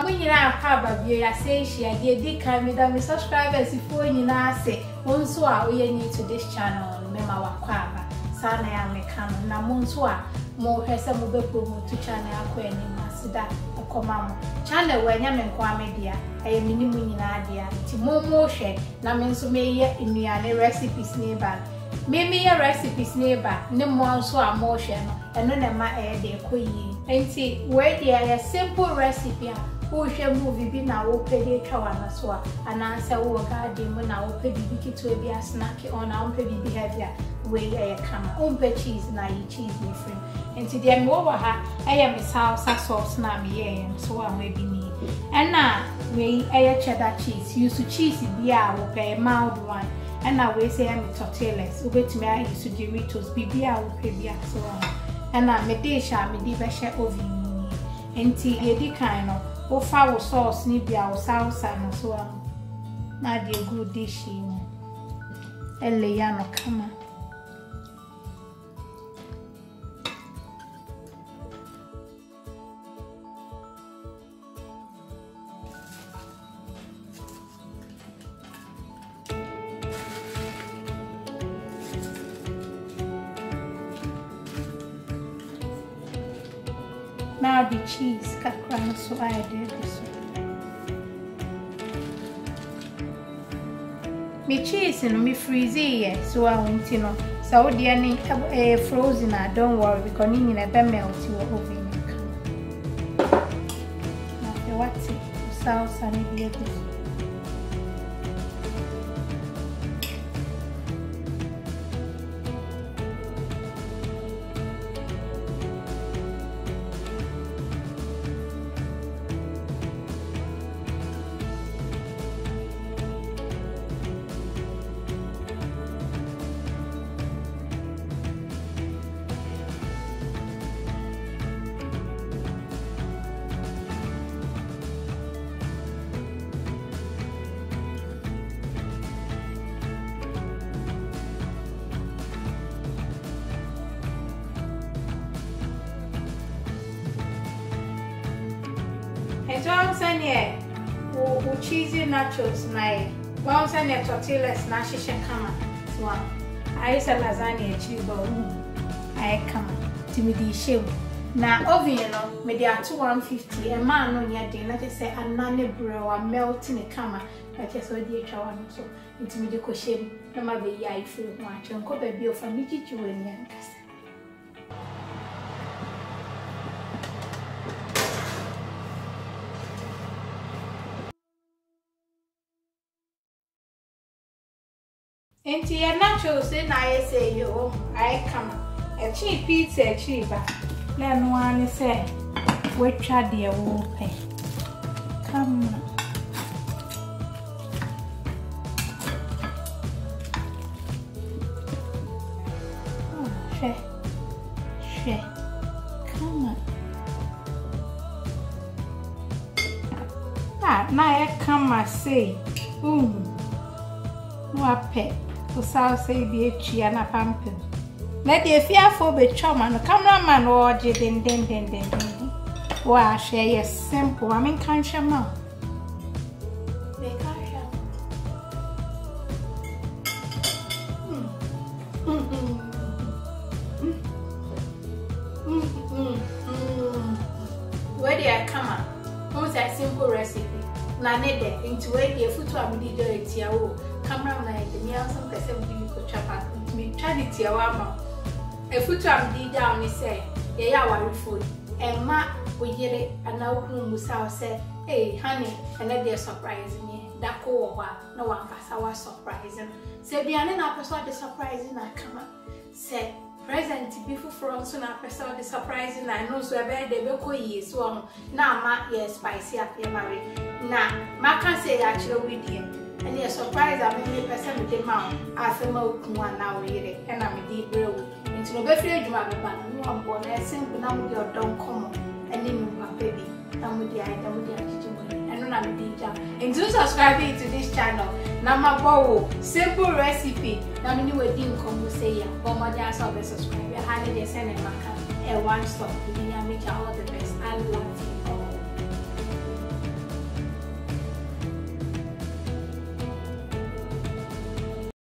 munyina akaba bio ya say share dey di kan me da me subscribers ifo nyina ase wonso a oye new to this channel me ma wakwa sana ya meka no na monso a mo hwese mo be promote channel akọ ani masida akoma mo channel we nya me nko amedia aye minimu nyina dia ti mo hwe na me nso me ye nnuane recipes neighbor me ye recipes neighbor ne mo nso a mo hwe no eno na ma de koyi enti we dey simple recipe who share movie be na wo pede twa na so ana say wo garden mu na wo pede bi kitu bi a snack on na wo pede bi heavy we kama umpe cheese na yi cheese me frame enti dem wo ha me salsa sauce na me ye so a we bi ni na we cheddar cheese use cheese bi a wo pay mild one na we say me tortillas ubetimi a use Doritos bi a wo pede bi a so na me dish a me di be share oven enti ye di kan no wo fa wo sauce ni bia wo salsa no so na de good dish ni ele ya no kama now the cheese kakra so I did this. Me cheese no me freeze here so I want you know. So the any frozen don't worry because you never melt your oven. Now what's it? Salsa ni dia this. And so I'm saying here, we cheesy nachos na well saying here tortillas na shisha kama. So I say lasagna cheese ball. I kama timidi shew. Na oven no me dey at 150. A man no nya dey na say anane brew or melting kama. Like so dey twa one so intimidi ko shew. Na ma be ya ifu ho a chen ko ba bi ofa mi chichi we nya nkasa. Enti ya nachos na say yo I come a cheap pizza cheaper na no one say we twa de wo pe come she come na ya come say no pe o salsa bi etua na pampe na de fiafo be choma no cameraman o je den wa share yes simple I mean kan shama me kan shama where dey come on say simple recipe na ne de into where dey food to am di do etia o cameraman de me also person give me ko chapa me try it here wa a food to am di down ni say ye ya worry food e ma we yere ana okunu musa say hey honey and dey surprise me da ko wo wa na wa pasa wa surprise say biane na person dey surprise na kama say present before from so na person dey surprise na no so e be dey be ko yi so na ma ye spicy up ye marry na ma can say ya chiro with you and a surprise I mean person with the mouth after my one now here and I'm a deep brew into no better you have a no one a simple now with your don't come and then my baby and with the item with the and I'm a teacher and do subscribing to this channel now my bow simple recipe now me new didn't come say ya but my dad saw the subscribe I had to send a one stop to me and make all the best I love you all.